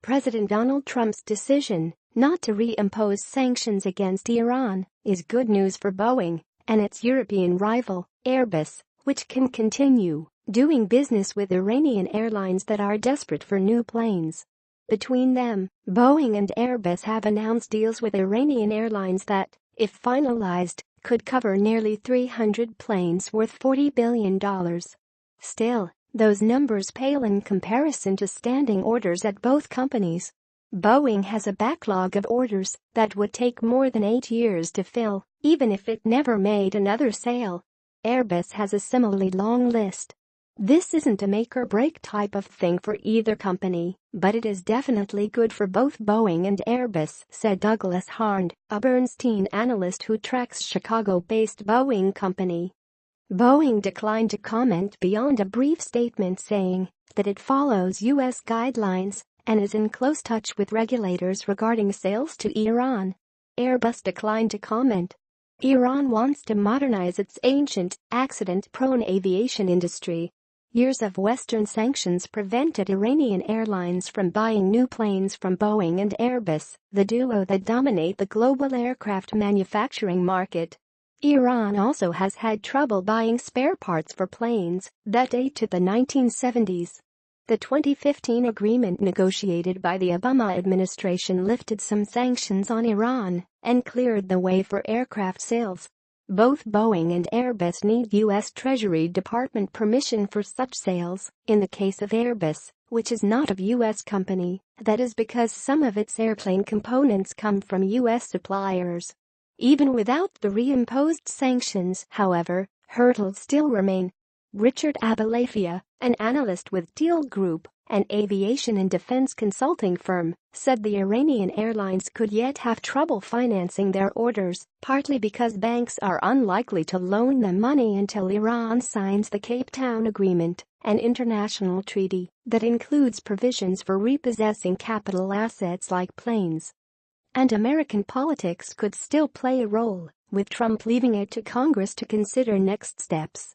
President Donald Trump's decision not to reimpose sanctions against Iran is good news for Boeing and its European rival, Airbus, which can continue doing business with Iranian airlines that are desperate for new planes. Between them, Boeing and Airbus have announced deals with Iranian airlines that, if finalized, could cover nearly 300 planes worth $40 billion. Still, those numbers pale in comparison to standing orders at both companies. Boeing has a backlog of orders that would take more than 8 years to fill, even if it never made another sale. Airbus has a similarly long list. This isn't a make-or-break type of thing for either company, but it is definitely good for both Boeing and Airbus, said Douglas Harnd, a Bernstein analyst who tracks Chicago-based Boeing company. Boeing declined to comment beyond a brief statement saying that it follows U.S. guidelines and is in close touch with regulators regarding sales to Iran. Airbus declined to comment. Iran wants to modernize its ancient, accident-prone aviation industry. Years of Western sanctions prevented Iranian airlines from buying new planes from Boeing and Airbus, the duo that dominate the global aircraft manufacturing market. Iran also has had trouble buying spare parts for planes that date to the 1970s. The 2015 agreement negotiated by the Obama administration lifted some sanctions on Iran and cleared the way for aircraft sales. Both Boeing and Airbus need U.S. Treasury Department permission for such sales. In the case of Airbus, which is not a U.S. company, that is because some of its airplane components come from U.S. suppliers. Even without the reimposed sanctions, however, hurdles still remain. Richard Abulafia, an analyst with Deal Group, an aviation and defense consulting firm, said the Iranian airlines could yet have trouble financing their orders, partly because banks are unlikely to loan them money until Iran signs the Cape Town Agreement, an international treaty that includes provisions for repossessing capital assets like planes. And American politics could still play a role, with Trump leaving it to Congress to consider next steps.